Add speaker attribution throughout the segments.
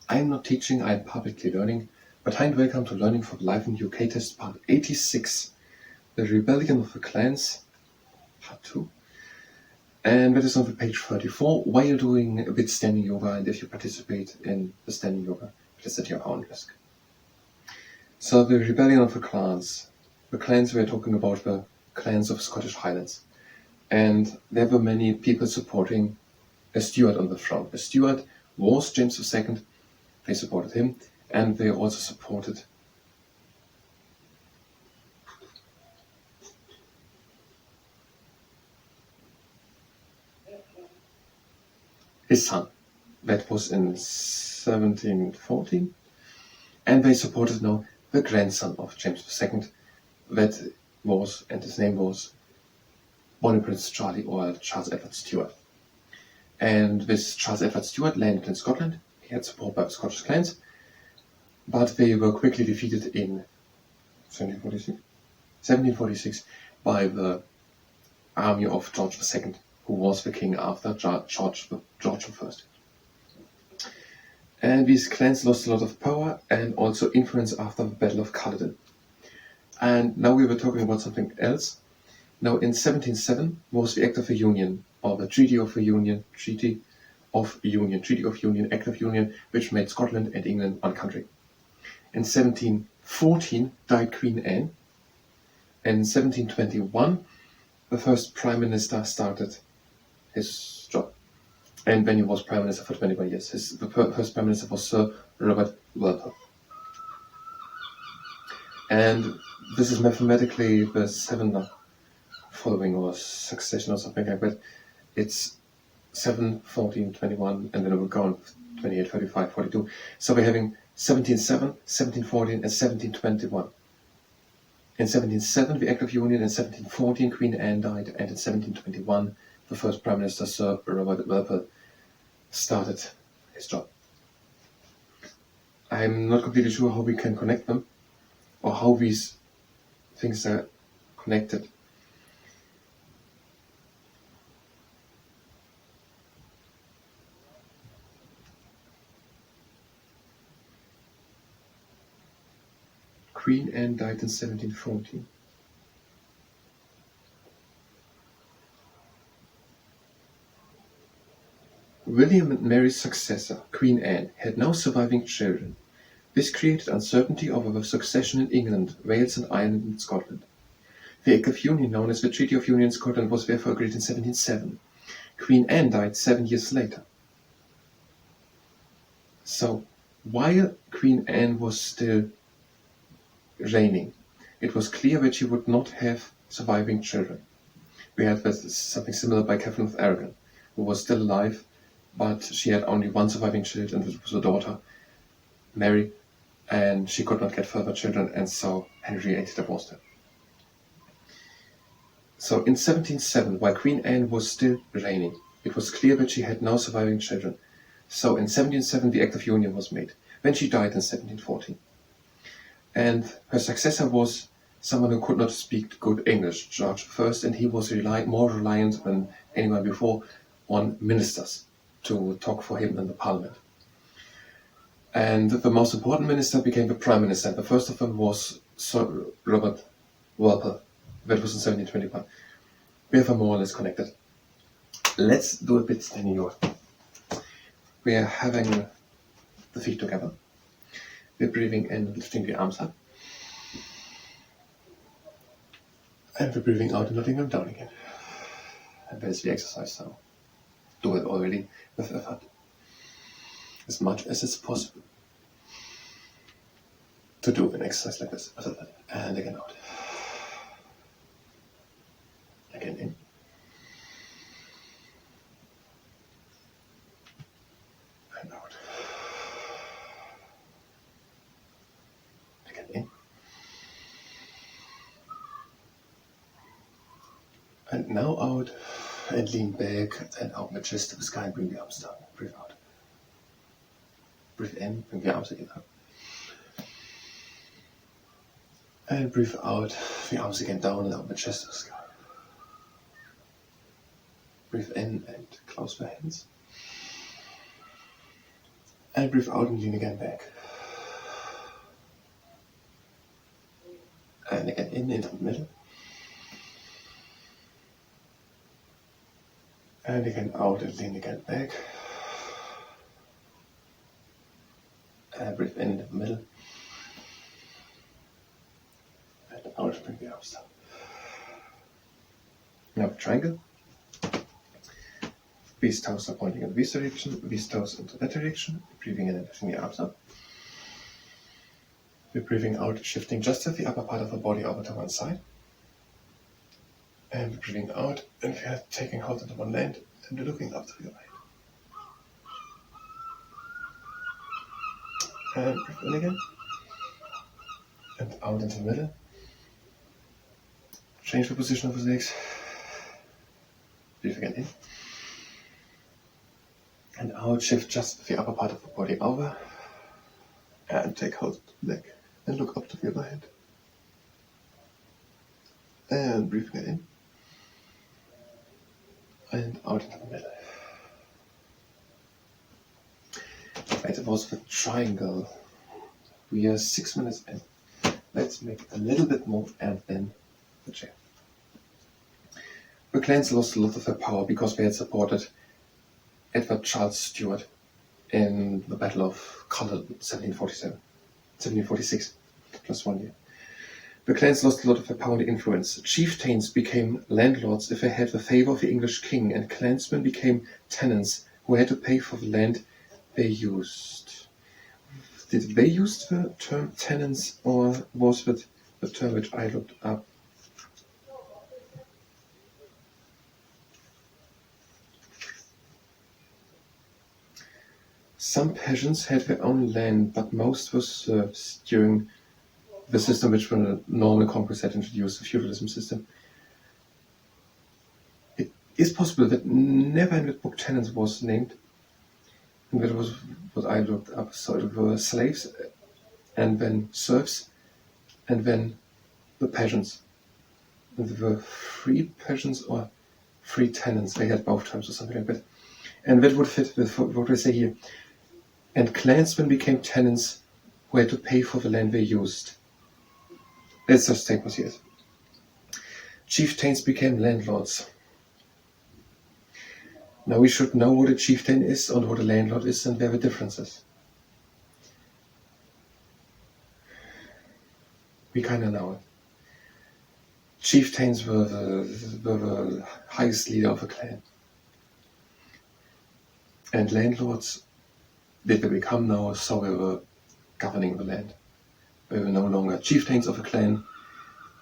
Speaker 1: I'm not teaching, I'm publicly learning, but hi and welcome to Learning for Life in UK Test Part 86, The Rebellion of the Clans, Part 2. And that is on page 34, while doing a bit standing yoga, and if you participate in the standing yoga, it is at your own risk. So the Rebellion of the Clans. The clans we're talking about were clans of Scottish Highlands. And there were many people supporting a Stuart on the throne. A Stuart was James II. They supported him, and they also supported his son. That was in 1714. And they supported now the grandson of James II. That was, and his name was Bonnie Prince Charlie or Charles Edward Stuart. And this Charles Edward Stuart landed in Scotland. He had support by the Scottish clans, but they were quickly defeated in 1746 by the army of George II, who was the king after George I. And these clans lost a lot of power and also influence after the Battle of Culloden. And now we were talking about something else. Now in 1707 was the Act of Union, or the Treaty of Union, Act of Union, which made Scotland and England one country. In 1714 died Queen Anne. In 1721 the first Prime Minister started his job. And when he was Prime Minister for 21 years, the first Prime Minister was Sir Robert Walpole. And this is mathematically the seventh following or succession or something like that. It's 7, 14, 21, and then it will go on 28, 35, 42. So we're having 1707, 1714, and 1721. In 1707, the Act of Union. In 1714, Queen Anne died, and in 1721, the first Prime Minister, Sir Robert Walpole, started his job. I'm not completely sure how we can connect them, or how these things are connected. Queen Anne died in 1714. William and Mary's successor, Queen Anne, had no surviving children. This created uncertainty over the succession in England, Wales and Ireland and Scotland. The Act of Union, known as the Treaty of Union in Scotland, was therefore agreed in 1707. Queen Anne died 7 years later. So, while Queen Anne was still reigning, it was clear that she would not have surviving children. We had something similar by Catherine of Aragon, who was still alive, but she had only one surviving child, and it was a daughter, Mary, and she could not get further children, and so Henry VIII divorced her. So in 1707, while Queen Anne was still reigning, it was clear that she had no surviving children. So in 1707, the Act of Union was made. Then she died in 1714. And her successor was someone who could not speak good English, George I, and he was more reliant than anyone before on ministers to talk for him in the parliament. And the most important minister became the Prime Minister. The first of them was Sir Robert Walpole. That was in 1721. We are more or less connected. Let's do a bit standing yoga. We are having the feet together. We're breathing in, lifting the arms up. And we're breathing out and letting them down again. And that is the exercise, so do it already with effort. As much as it's possible to do an exercise like this. And again out. Again in. And out. Again in. And now out. And lean back and open the chest to the sky and bring the arms down. Breathe out. Breathe in, bring the arms again up. And breathe out, the arms again down and open the chest to the sky. Breathe in and close the hands. And breathe out and lean again back. And again in into the middle. And again out and lean again back. And breathe in into the middle. And out, bring the arms down. Now triangle. These toes are pointing in this direction, these toes into that direction. Breathing in and lifting the arms up. We're breathing out, shifting just the upper part of the body over to one side. And breathing out, and we are taking hold of the one hand and looking up to the right. And breathe in again. And out into the middle. Change the position of the legs. Breathe again in. And out, shift just the upper part of the body over. And take hold of the leg. And look up to the other hand. And breathe again in. And out into the middle. Right, that was the triangle. We are 6 minutes in. Let's make it a little bit more and then the chair. The clans lost a lot of their power because they had supported Edward Charles Stuart in the Battle of Culloden, 1746, plus 1 year. The clans lost a lot of their power and influence. Chieftains became landlords if they had the favour of the English king, and clansmen became tenants who had to pay for the land they used. Did they use the term tenants, or was it the term which I looked up? Some peasants had their own land, but most were serfs during the system which the normal conquest had introduced, the feudalism system. It is possible that never in the book tenants was named, and that was what I looked up. So it were slaves, and then serfs, and then the peasants. And there were free peasants or free tenants. They had both terms or something like that. And that would fit with what we say here. And clansmen became tenants who had to pay for the land they used. Let's just take what here is. Chieftains became landlords. Now we should know what a chieftain is and what a landlord is and where the difference is. We kind of know it. Chieftains were the highest leader of a clan. And landlords did they become now, so they were governing the land. They were no longer chieftains of a clan,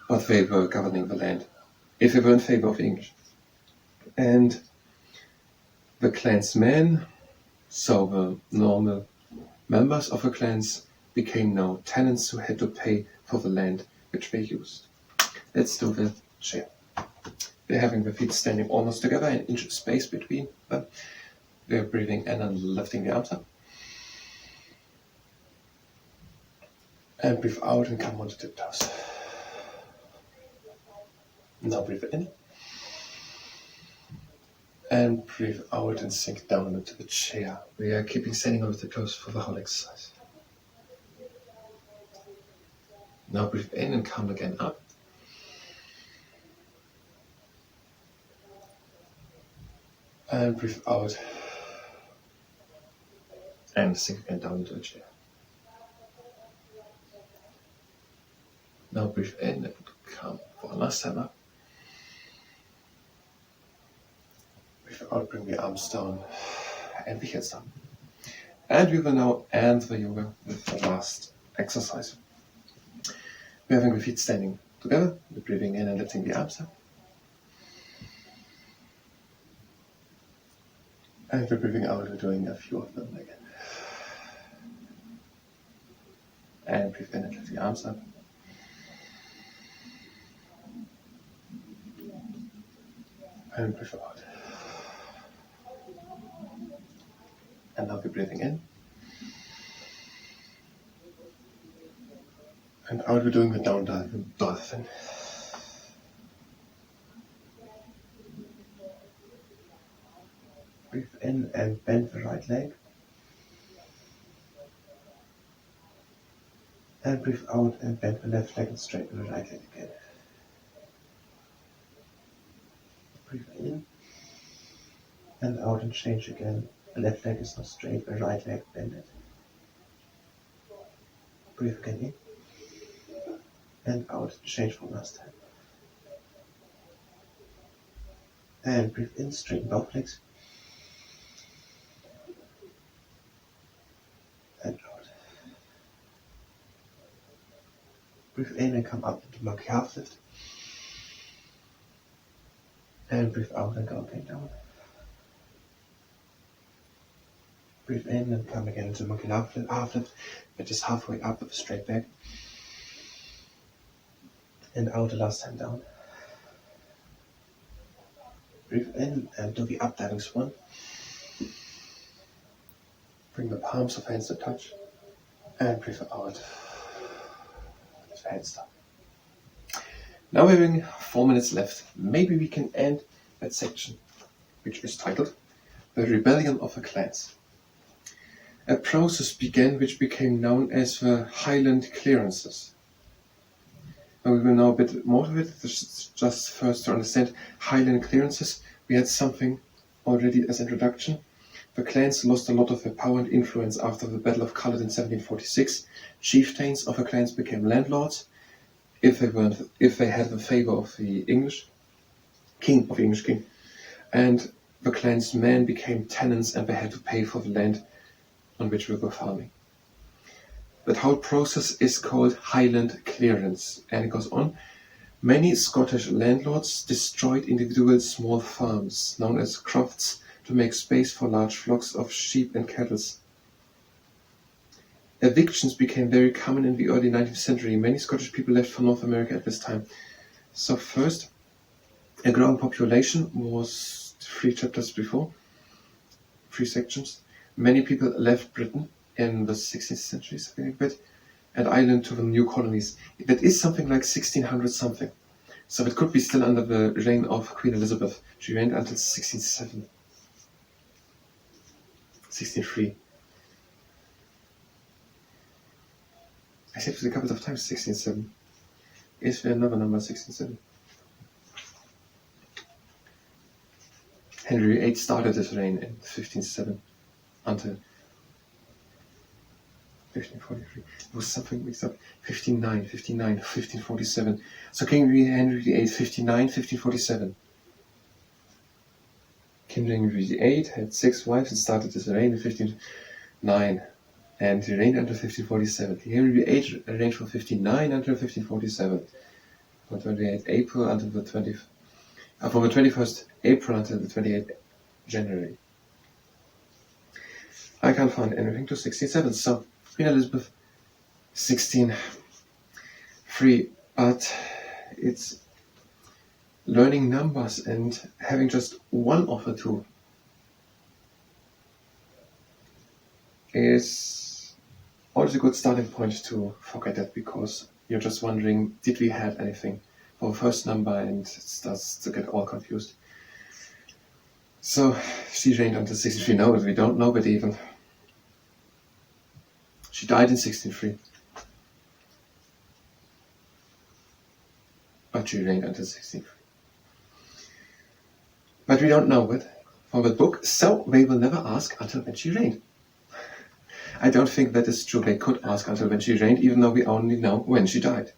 Speaker 1: but they were governing the land, if they were in favor of the English. And the clansmen, so the normal members of the clans, became now tenants who had to pay for the land which they used. Let's do the chair. We're having the feet standing almost together, an inch of space between them. We're breathing in and lifting the arms up. And breathe out and come onto tiptoes. Now breathe in. And breathe out and sink down into the chair. We are keeping standing on the tiptoes for the whole exercise. Now breathe in and come again up. And breathe out. And sink again down into the chair. Now breathe in and come for one last time up. Breathe out, bring the arms down and the heads down. And we will now end the yoga with the last exercise. We're having the feet standing together, we're breathing in and lifting the arms up. And we're breathing out, we're doing a few of them again. And breathe in and lift the arms up. And breathe out. And now we're breathing in. And out we're doing the down dolphin. Breathe in and bend the right leg. And breathe out and bend the left leg and straighten the right leg again. Breathe in and out and change again. The left leg is not straight, the right leg bend it. Breathe again in and out, change from last time. And breathe in, straighten both legs. And out. Breathe in and come up into monkey half lift. And breathe out and go again down. Breathe in and come again into monkey half lift, but just halfway up with a straight back. And out the last time down. Breathe in and do the up diving swan. Bring the palms of hands to touch. And breathe out. Let the hands stop. Now we're having 4 minutes left. Maybe we can end that section, which is titled The Rebellion of the Clans. A process began which became known as the Highland Clearances. Now we will know a bit more of it. Just first to understand Highland Clearances, we had something already as introduction. The clans lost a lot of their power and influence after the Battle of Culloden in 1746. Chieftains of the clans became landlords if they had the favour of the English king, and the clans men became tenants and they had to pay for the land on which we were farming. That whole process is called Highland Clearance, and it goes on. Many Scottish landlords destroyed individual small farms, known as crofts, to make space for large flocks of sheep and cattle. Evictions became very common in the early 19th century. Many Scottish people left for North America at this time. So first, a growing population was 3 chapters before, 3 sections. Many people left Britain in the 16th century, something like that, and Ireland to the new colonies. That is something like 1600 something. So it could be still under the reign of Queen Elizabeth. She reigned until 1607. 1603. I said it a couple of times 1607. Is there another number 1607? Henry VIII started his reign in 1507 until 1543. It was something mixed up. 1547. So King Henry VIII, 1547. King Henry VIII had 6 wives and started his reign in 1509. And he reigned until 1547. Henry VIII reigned from 1509 until 1547. From 28th April until the 20th. From the 21st April until the 28th January. I can't find anything to 1607. So Queen Elizabeth, 1603, but it's learning numbers and having just one of the two is always a good starting point to forget that, because you're just wondering, did we have anything for the first number, and it starts to get all confused. So she reigned until 1603. No, we don't know, but even she died in 1603. But she reigned until 1603. But we don't know it from the book, so they will never ask until when she reigned. I don't think that is true. They could ask until when she reigned, even though we only know when she died.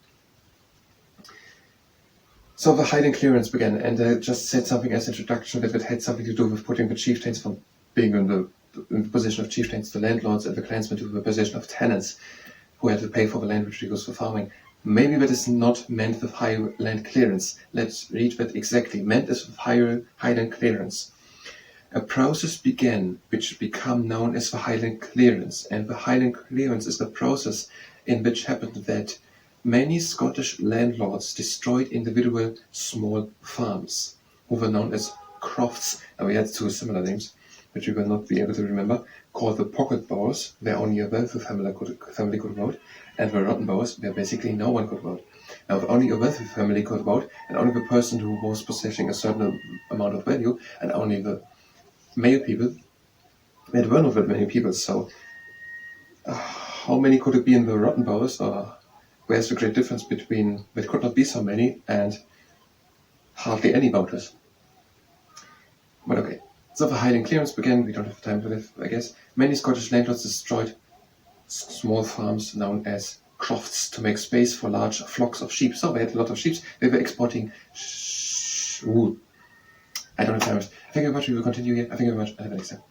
Speaker 1: So the Highland Clearance began, and I just said something as introduction that it had something to do with putting the chieftains from being in the position of chieftains, the landlords, and the clansmen to the position of tenants who had to pay for the land which they used for farming. Maybe that is not meant with Highland Clearance. Let's read that exactly. Meant as with Highland Clearance. A process began which became known as the Highland Clearance, and the Highland Clearance is the process in which happened that many Scottish landlords destroyed individual small farms, who were known as crofts, and we had 2 similar names, which you will not be able to remember, called the pocket bowers, where only a wealthy family could vote, and the rotten bowers, where basically no one could vote. Now, if only a wealthy family could vote, and only the person who was possessing a certain amount of value, and only the male people, there were not that many people, so how many could it be in the rotten bowls, or where's the great difference between it could not be so many and hardly any voters? But okay, so the hiding clearance began. We don't have time to live, I guess. Many Scottish landlords destroyed small farms known as crofts to make space for large flocks of sheep. So they had a lot of sheep. They were exporting wool. I don't have time. Thank you very much. We will continue here. Thank you very much. Have a nice time.